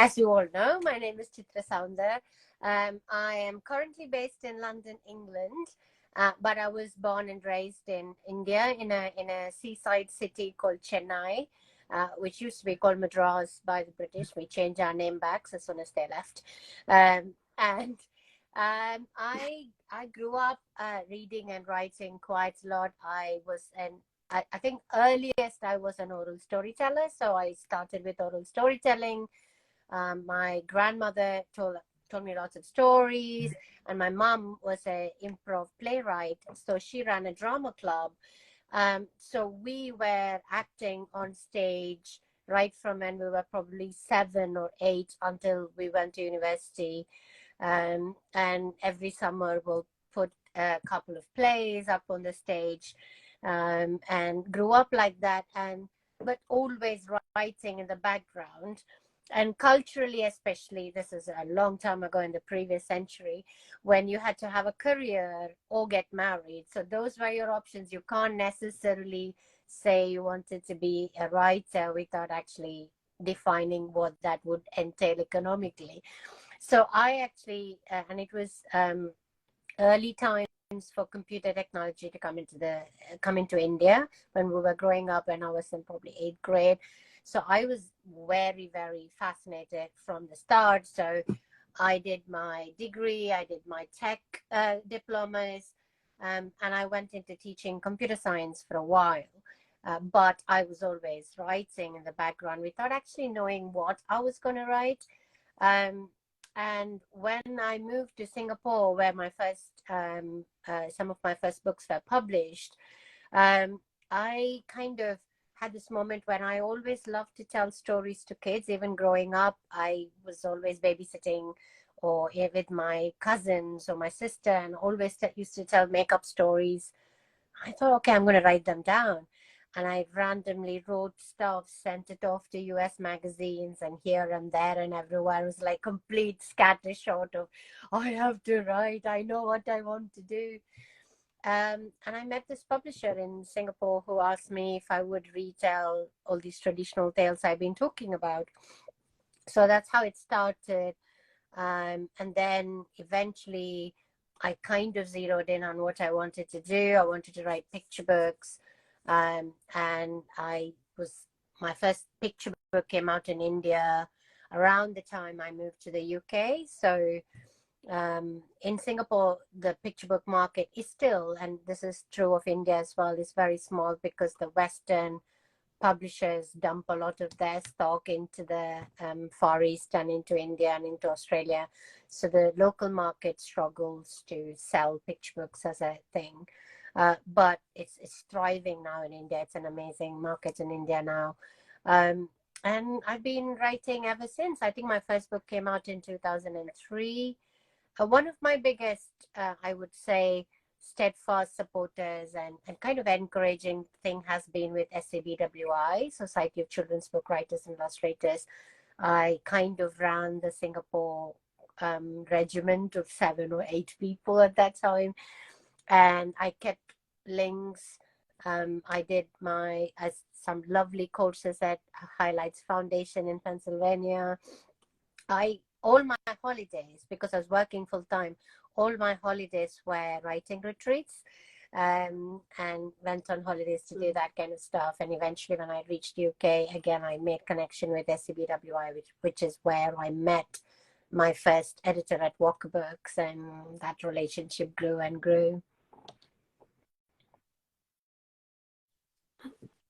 as you all know, my name is Chitra Soundar. I am currently based in London, England, but I was born and raised in India in a seaside city called Chennai, which used to be called Madras by the British. We changed our name back as soon as they left. And I grew up reading and writing quite a lot. I think earliest I was an oral storyteller, so I started with oral storytelling. My grandmother told me lots of stories, and my mom was an improv playwright, so she ran a drama club. So we were acting on stage right from when we were probably 7 or 8 until we went to university. And every summer we'll put a couple of plays up on the stage, and grew up like that, but always writing in the background. And culturally, especially, this is a long time ago in the previous century, when you had to have a career or get married. So those were your options. You can't necessarily say you wanted to be a writer without actually defining what that would entail economically. So I actually, and it was early times for computer technology to come into India when we were growing up, when I was in probably 8th grade. So I was very, very fascinated from the start. So I did my degree, I did my tech diplomas, and I went into teaching computer science for a while. But I was always writing in the background without actually knowing what I was going to write. And when I moved to Singapore, where my first, some of my first books were published, I kind of had this moment when I always loved to tell stories to kids. Even growing up, I was always babysitting or with my cousins or my sister, and always used to tell make-up stories. I thought, okay, I'm going to write them down. And I randomly wrote stuff, sent it off to US magazines and here and there and everywhere. It was like complete scattershot of, I have to write, I know what I want to do. And I met this publisher in Singapore who asked me if I would retell all these traditional tales I've been talking about. So that's how it started. And then eventually I kind of zeroed in on what I wanted to do. I wanted to write picture books. And my first picture book came out in India around the time I moved to the UK. So in Singapore, the picture book market is still, and this is true of India as well, is very small because the Western publishers dump a lot of their stock into the Far East and into India and into Australia. So the local market struggles to sell picture books as a thing. But it's thriving now in India. It's an amazing market in India now. And I've been writing ever since. I think my first book came out in 2003. One of my biggest, I would say, steadfast supporters and kind of encouraging thing has been with SABWI, Society of Children's Book Writers and Illustrators. I kind of ran the Singapore regiment of 7 or 8 people at that time. And I kept links. I did some lovely courses at Highlights Foundation in Pennsylvania. All my holidays, because I was working full time, all my holidays were writing retreats, and went on holidays to do that kind of stuff. And eventually when I reached UK, again, I made connection with SCBWI, which is where I met my first editor at Walker Books, and that relationship grew and grew.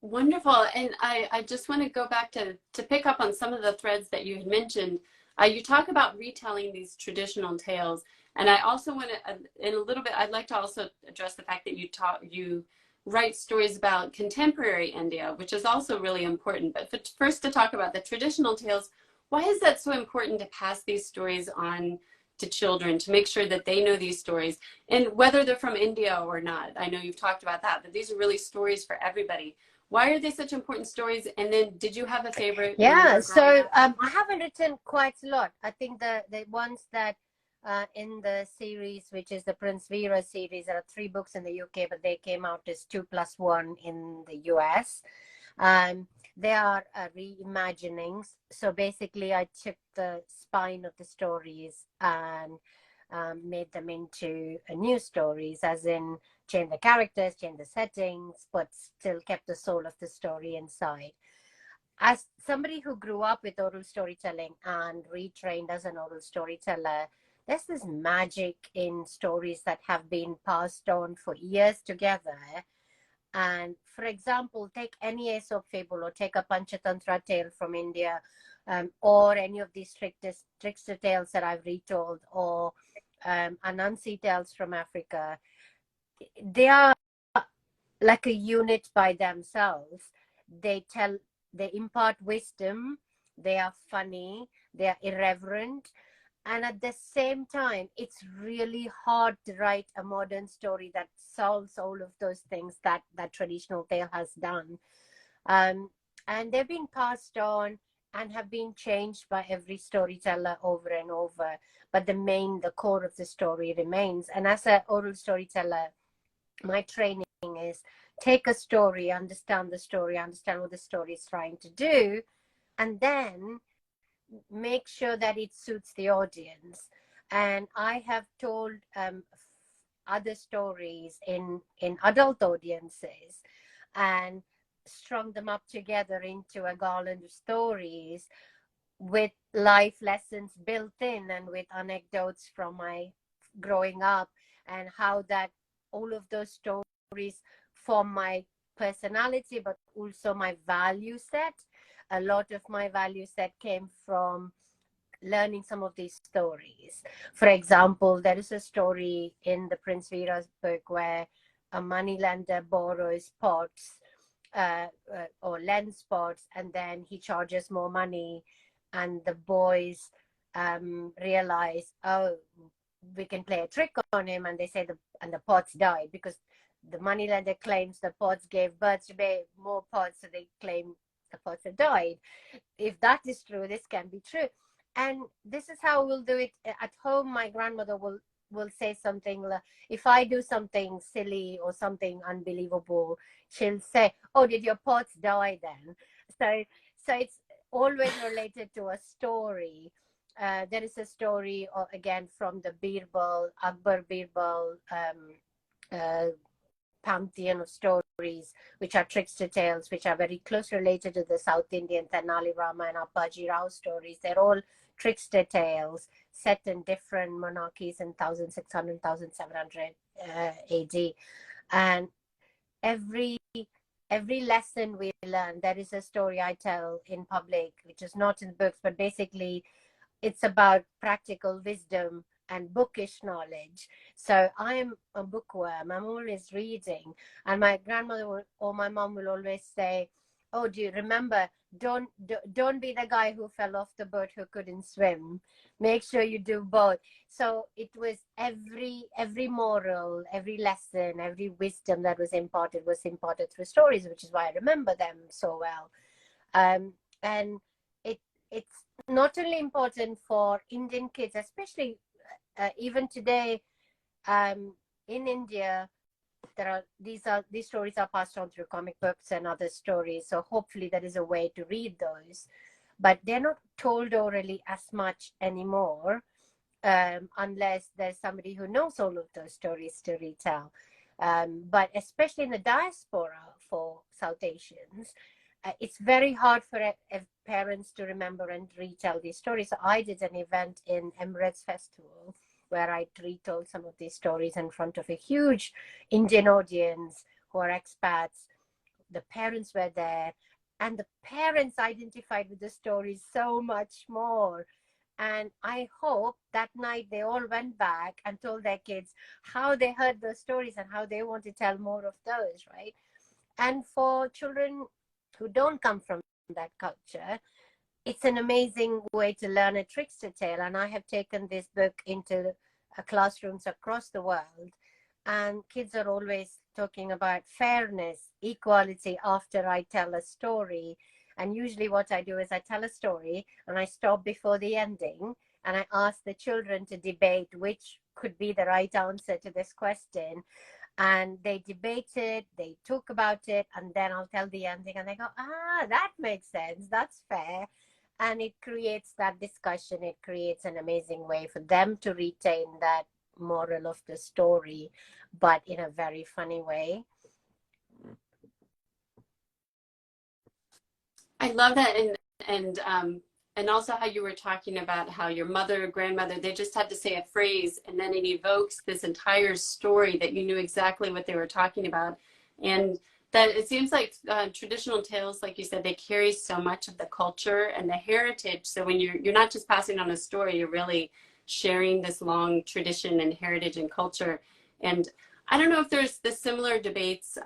Wonderful. And I just want to go back to pick up on some of the threads that you had mentioned. You talk about retelling these traditional tales. And I also want to, in a little bit, I'd like to also address the fact that you write stories about contemporary India, which is also really important. But first, to talk about the traditional tales, why is that so important to pass these stories on to children, to make sure that they know these stories, and whether they're from India or not? I know you've talked about that, but these are really stories for everybody. Why are they such important stories? And then did you have a favorite? Yeah, so I haven't written quite a lot. I think the ones that in the series, which is the Prince Veera series, there are 3 books in the UK, but they came out as 2+1 in the US. They are reimaginings. So basically, I took the spine of the stories and made them into new stories, as in change the characters, change the settings, but still kept the soul of the story inside. As somebody who grew up with oral storytelling and retrained as an oral storyteller, there's this magic in stories that have been passed on for years together. And for example, take any Aesop fable or take a Panchatantra tale from India, or any of these trickster tales that I've retold, or Anansi tales from Africa. They are like a unit by themselves. They impart wisdom, they are funny, they are irreverent, and at the same time, it's really hard to write a modern story that solves all of those things that that traditional tale has done. Um, and they've been passed on and have been changed by every storyteller over and over. But the core of the story remains. And as an oral storyteller, my training is take a story, understand what the story is trying to do, and then make sure that it suits the audience. And I have told other stories in adult audiences and strung them up together into a garland of stories with life lessons built in and with anecdotes from my growing up, and how that all of those stories form my personality, but also my value set. A lot of my value set came from learning some of these stories. For example, there is a story in the Prince Vira's book where a moneylender borrows pots, or lends pots, and then he charges more money, and the boys realize, oh, we can play a trick on him, and they say the pots died because the moneylender claims the pots gave birth to more pots, so they claim the pots have died. If that is true, this can be true. And this is how we'll do it at home. My grandmother will say something like, if I do something silly or something unbelievable, she'll say, oh, did your pots die then? So it's always related to a story. There is a story, again, from the Akbar Birbal pantheon of stories, which are trickster tales, which are very close related to the South Indian Tenali Rama and Appaji Rao stories. They're all trickster tales set in different monarchies in 1600, 1700 AD. And every lesson we learn, there is a story I tell in public, which is not in books, but basically it's about practical wisdom and bookish knowledge. So I'm a bookworm. I'm always reading. And my grandmother or my mom will always say, oh, do you remember, don't be the guy who fell off the boat who couldn't swim. Make sure you do both. So it was every moral, every lesson, every wisdom that was imparted through stories, which is why I remember them so well. And it's not only important for Indian kids, especially even today, in India, these stories are passed on through comic books and other stories. So hopefully there is a way to read those, but they're not told orally as much anymore, unless there's somebody who knows all of those stories to retell. But especially in the diaspora for South Asians, it's very hard for parents to remember and retell these stories. So I did an event in Emirates Festival where I retold some of these stories in front of a huge Indian audience who are expats. The parents were there, and the parents identified with the stories so much more. And I hope that night they all went back and told their kids how they heard those stories and how they want to tell more of those, right? And for children who don't come from that culture, it's an amazing way to learn a trickster tale. And I have taken this book into classrooms across the world, and kids are always talking about fairness, equality after I tell a story. And usually what I do is I tell a story and I stop before the ending, and I ask the children to debate which could be the right answer to this question. and they debate it, they talk about it, and then I'll tell the ending and they go, that makes sense, that's fair. And it creates that discussion. It creates an amazing way for them to retain that moral of the story, but in a very funny way. I love that. And also how you were talking about how your mother or grandmother, they just had to say a phrase and then it evokes this entire story that you knew exactly what they were talking about. And that it seems like traditional tales, like you said, they carry so much of the culture and the heritage. So when you're not just passing on a story, you're really sharing this long tradition and heritage and culture. And I don't know if there's the similar debates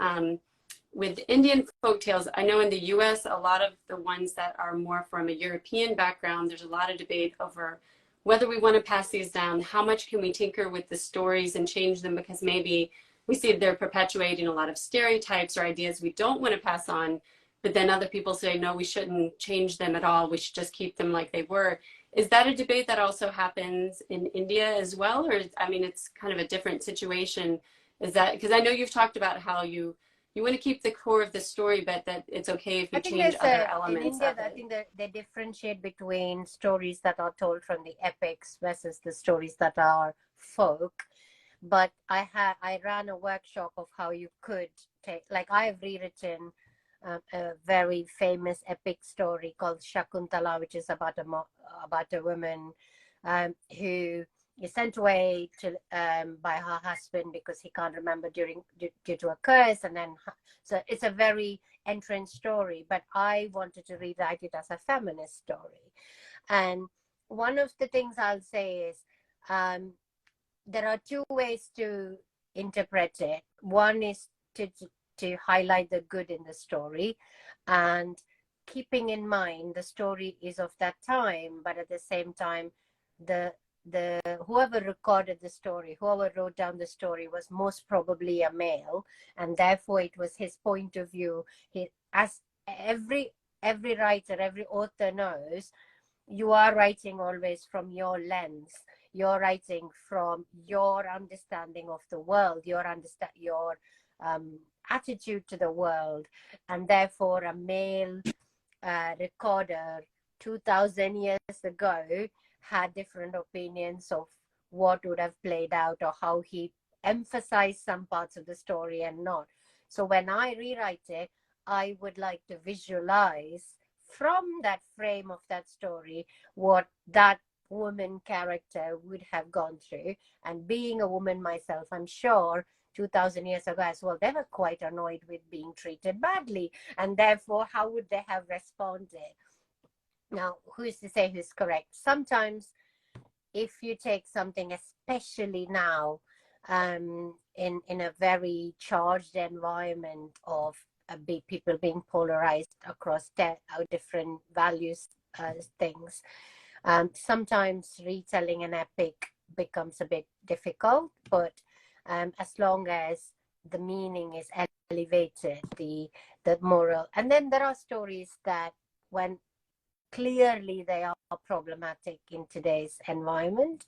with Indian folk tales. I know in the US, a lot of the ones that are more from a European background, there's a lot of debate over whether we want to pass these down, how much can we tinker with the stories and change them, because maybe we see they're perpetuating a lot of stereotypes or ideas we don't want to pass on, but then other people say, no, we shouldn't change them at all. We should just keep them like they were. Is that a debate that also happens in India as well? Or, I mean, it's kind of a different situation. Is that, because I know you've talked about how you want to keep the core of the story, but that it's okay if you change other elements in India, of it. I think that they differentiate between stories that are told from the epics versus the stories that are folk. But I ran a workshop of how you could take, like I have rewritten a very famous epic story called Shakuntala, which is about a woman who is sent away to by her husband because he can't remember due to a curse, and then so it's a very entrenched story. But I wanted to rewrite it as a feminist story, and one of the things I'll say is there are two ways to interpret it. One is to highlight the good in the story, and keeping in mind the story is of that time, but at the same time the whoever recorded the story, whoever wrote down the story, was most probably a male, and therefore it was his point of view. As every writer, every author knows, you are writing always from your lens. You're writing from your understanding of the world, your attitude to the world, and therefore a male recorder 2000 years ago had different opinions of what would have played out or how he emphasized some parts of the story and not. So when I rewrite it, I would like to visualize from that frame of that story what that woman character would have gone through. And being a woman myself, I'm sure 2000 years ago as well, they were quite annoyed with being treated badly, and therefore how would they have responded? Now, who's to say who's correct? Sometimes if you take something, especially now, in a very charged environment of people being polarized across different values things, sometimes retelling an epic becomes a bit difficult, but as long as the meaning is elevated, the moral. And then there are stories that, when clearly they are problematic in today's environment,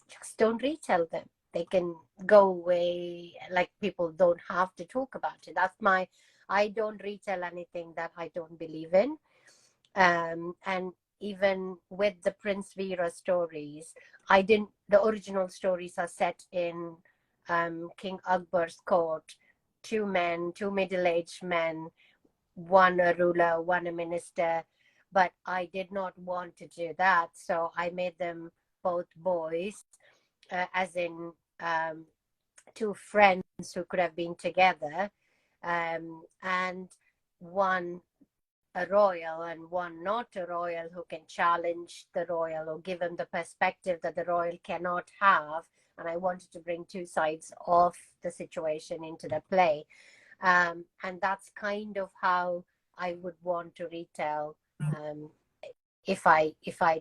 just don't retell them. They can go away, like people don't have to talk about it. I don't retell anything that I don't believe in. And even with the Prince Vira stories, the original stories are set in King Akbar's court. Two middle-aged men, one a ruler, one a minister. But I did not want to do that, so I made them both boys, as in two friends who could have been together, and one a royal and one not a royal, who can challenge the royal or give him the perspective that the royal cannot have. And I wanted to bring two sides of the situation into the play, and that's kind of how I would want to retell, if I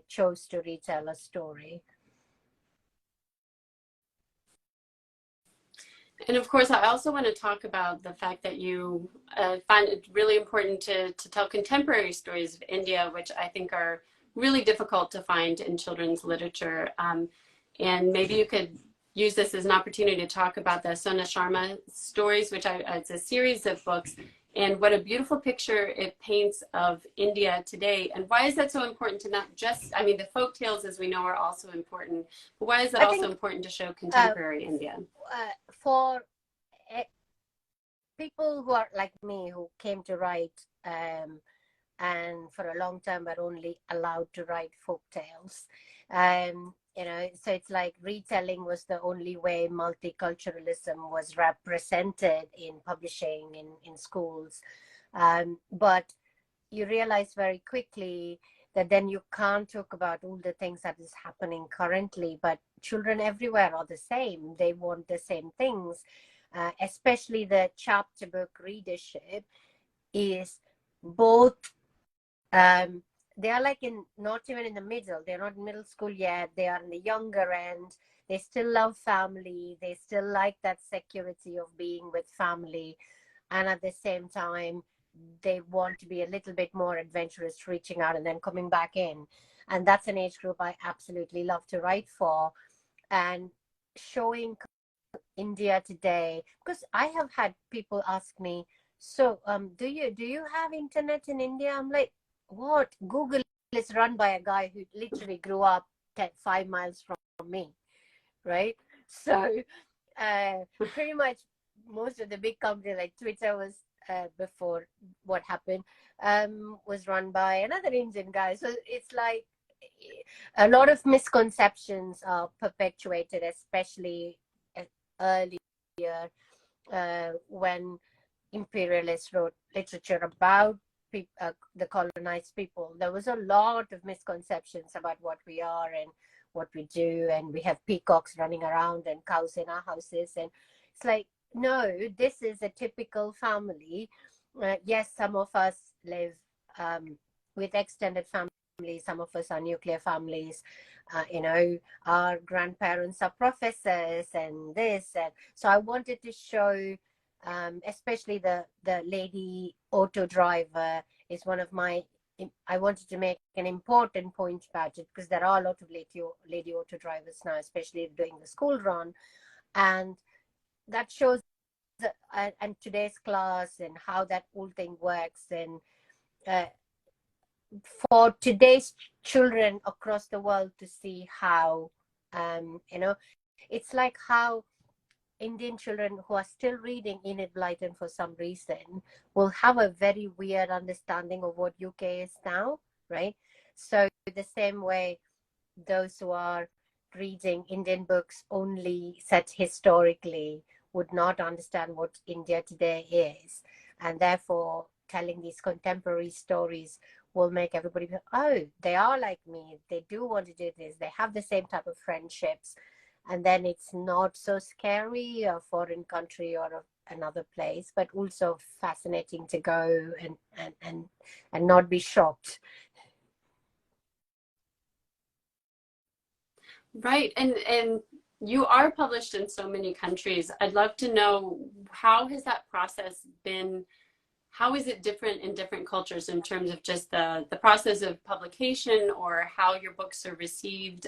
chose to retell a story. And of course, I also want to talk about the fact that you find it really important to tell contemporary stories of India, which I think are really difficult to find in children's literature. And maybe you could use this as an opportunity to talk about the Sona Sharma stories, which it's a series of books, and what a beautiful picture it paints of India today. And why is that so important to not just, I mean, the folk tales, as we know, are also important, but why is it also important to show contemporary India? For people who are like me, who came to write, and for a long time were only allowed to write folk tales, you know, so it's like retelling was the only way multiculturalism was represented in publishing in schools. But you realize very quickly that then you can't talk about all the things that is happening currently, but children everywhere are the same. They want the same things, especially the chapter book readership is both, they are like not even in the middle. They're not in middle school yet. They are in the younger end. They still love family. They still like that security of being with family. And at the same time, they want to be a little bit more adventurous, reaching out and then coming back in. And that's an age group I absolutely love to write for. And showing India today, because I have had people ask me, so do you have internet in India? I'm like, what? Google is run by a guy who literally grew up 5 miles from me, right? So pretty much most of the big companies like Twitter was, before what happened, was run by another Indian guy. So it's like a lot of misconceptions are perpetuated, especially earlier, when imperialists wrote literature about the colonized people. There was a lot of misconceptions about what we are and what we do, and we have peacocks running around and cows in our houses, and it's like, no, this is a typical family. Yes, some of us live with extended families, some of us are nuclear families, you know, our grandparents are professors and this, and so I wanted to show, especially the lady auto driver is one of my, I wanted to make an important point about it, because there are a lot of lady auto drivers now, especially doing the school run, and that shows and today's class and how that whole thing works. And for today's children across the world to see how, you know, it's like how Indian children who are still reading Enid Blyton for some reason will have a very weird understanding of what UK is now, right? So the same way those who are reading Indian books only set historically would not understand what India today is. And therefore, telling these contemporary stories will make everybody go, oh, they are like me. They do want to do this. They have the same type of friendships. And then it's not so scary, a foreign country or another place, but also fascinating to go and not be shocked. Right. And you are published in so many countries. I'd love to know, how has that process been? How is it different in different cultures in terms of just the process of publication, or how your books are received?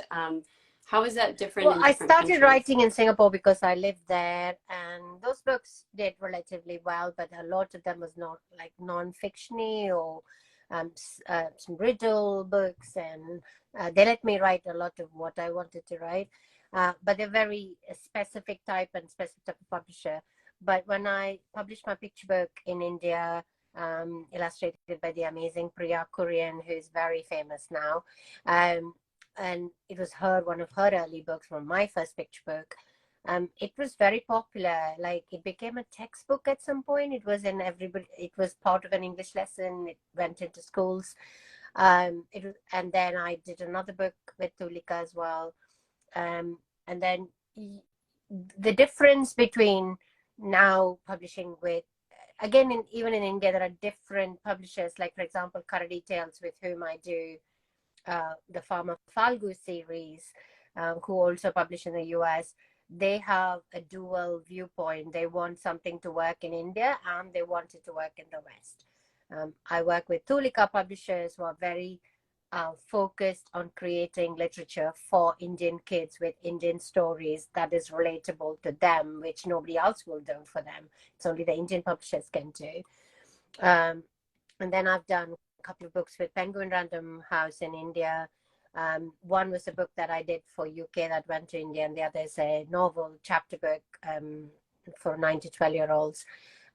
How is that different in different I started countries? writing in Singapore because I lived there, and those books did relatively well, but a lot of them was not like non-fictiony or some riddle books, and they let me write a lot of what I wanted to write, but they're very specific type and specific type of publisher. But when I published my picture book in India, illustrated by the amazing Priya Kurian, who is very famous now, and it was one of her early books from my first picture book. It was very popular. Like, it became a textbook at some point. It was it was part of an English lesson. It went into schools. And then I did another book with Tulika as well. And then the difference between now publishing with, again, even in India, there are different publishers. Like, for example, Karadi Tales, with whom I do the Farmer Falgu series, who also publish in the US. They have a dual viewpoint. They want something to work in India, and they want it to work in the West. I work with Tulika publishers who are very focused on creating literature for Indian kids with Indian stories that is relatable to them, which nobody else will do for them. It's only the Indian publishers can do. And then I've done a couple of books with Penguin Random House in India. One was a book that I did for UK that went to India, and the other is a novel chapter book for 9 to 12-year-olds.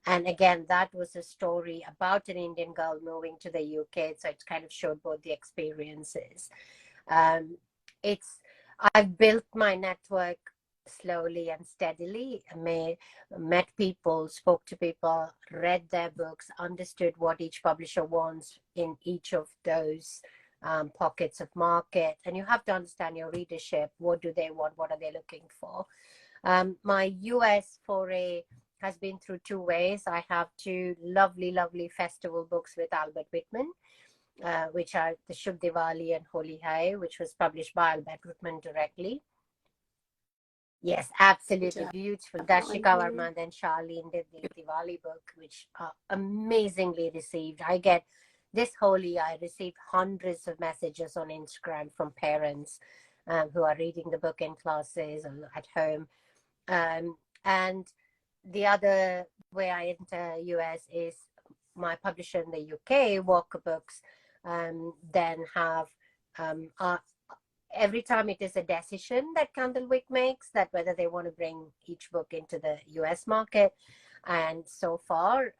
And again, that was a story about an Indian girl moving to the UK. So it kind of showed both the experiences. I've built my network slowly and steadily. Met people, spoke to people, read their books, understood what each publisher wants in each of those pockets of market. And you have to understand your readership. What do they want? What are they looking for? My US foray has been through two ways. I have two lovely, lovely festival books with Albert Whitman, which are the Shubh, Diwali and Holi, which was published by Albert Whitman directly. Yes, absolutely beautiful. Darshika, Varma, and then Charlene did the Diwali book, which are amazingly received. This Holi, I received hundreds of messages on Instagram from parents who are reading the book in classes or at home. And the other way I enter US is my publisher in the UK, Walker Books, then have every time it is a decision that Candlewick makes, that whether they want to bring each book into the US market. And so far,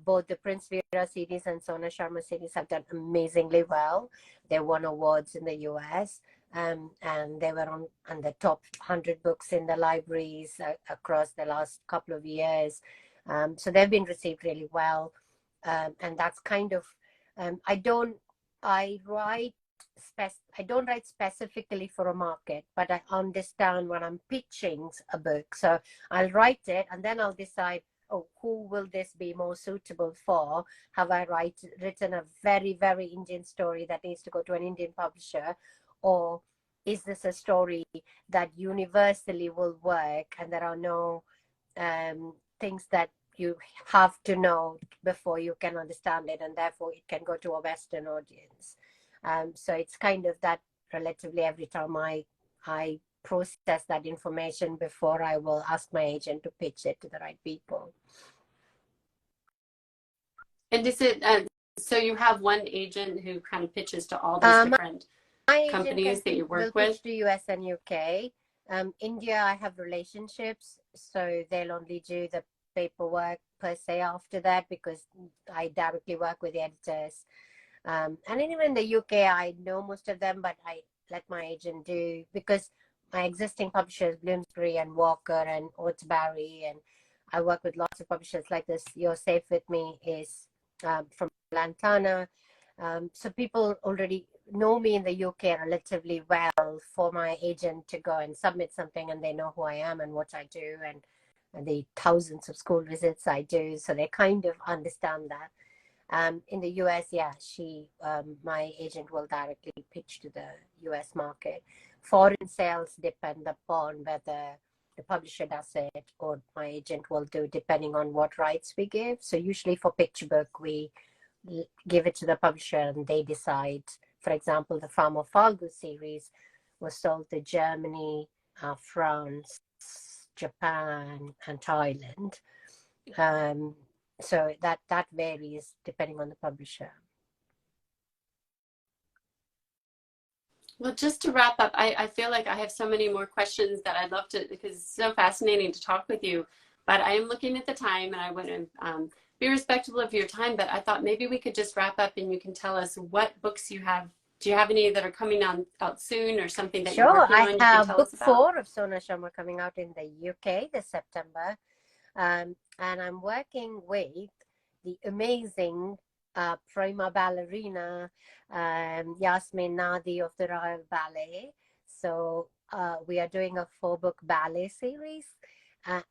both the Prince Veera series and Sona Sharma series have done amazingly well. They won awards in the US. And they were on the top 100 books in the libraries across the last couple of years. So they've been received really well. And that's kind of, I don't write specifically for a market, but I understand when I'm pitching a book. So I'll write it and then I'll decide, who will this be more suitable for? Have I written a very, very Indian story that needs to go to an Indian publisher? Or is this a story that universally will work and there are no things that you have to know before you can understand it, and therefore it can go to a Western audience? So it's kind of that relatively every time I process that information before I will ask my agent to pitch it to the right people. And is it, so you have one agent who kind of pitches to all these different companies that you work with? Pitch to US and UK. India, I have relationships, so they'll only do the paperwork per se after that because I directly work with the editors. And even in the UK, I know most of them, but I let my agent do, because my existing publishers, Bloomsbury and Walker and Oatsbury, and I work with lots of publishers like this. You're Safe With Me is from Lantana. So people already know me in the UK relatively well for my agent to go and submit something, and they know who I am and what I do and the thousands of school visits I do. So they kind of understand that. In the US, my agent will directly pitch to the US market. Foreign sales depend upon whether the publisher does it or my agent will do, depending on what rights we give. So usually for picture book, we give it to the publisher and they decide. For example, the Farm of Falgu series was sold to Germany, France, Japan, and Thailand. So that varies depending on the publisher. Well, just to wrap up, I feel like I have so many more questions that I'd love to, because it's so fascinating to talk with you. But I am looking at the time and I want to be respectful of your time. But I thought maybe we could just wrap up and you can tell us what books you have. Do you have any that are coming out soon or something that you're working on? Sure, I have book 4 of Sona Sharma coming out in the UK this September. And I'm working with the amazing prima ballerina Yasmin Nadi of the Royal Ballet. So we are doing a 4-book ballet series.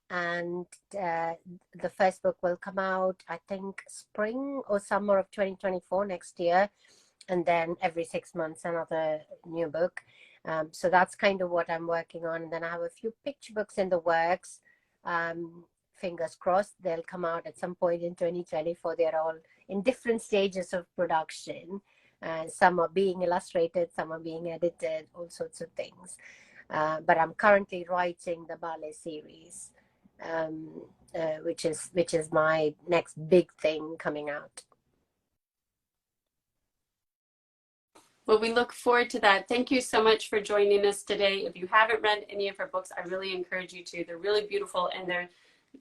And the first book will come out, I think, spring or summer of 2024 next year. And then every 6 months, another new book. So that's kind of what I'm working on. And then I have a few picture books in the works. Fingers crossed, they'll come out at some point in 2024. They're all in different stages of production. Some are being illustrated, some are being edited, all sorts of things. But I'm currently writing the ballet series, which is my next big thing coming out. Well, we look forward to that. Thank you so much for joining us today. If you haven't read any of her books, I really encourage you to. They're really beautiful, and they're,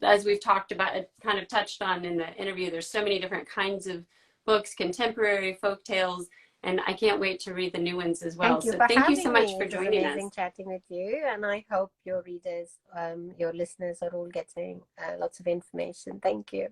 as we've talked about, it kind of touched on in the interview, there's so many different kinds of books, contemporary, folk tales, and I can't wait to read the new ones as well. Thank you So for thank you having so much me. for It was joining amazing us. chatting with you, and I hope your readers, your listeners are all getting lots of information. Thank you.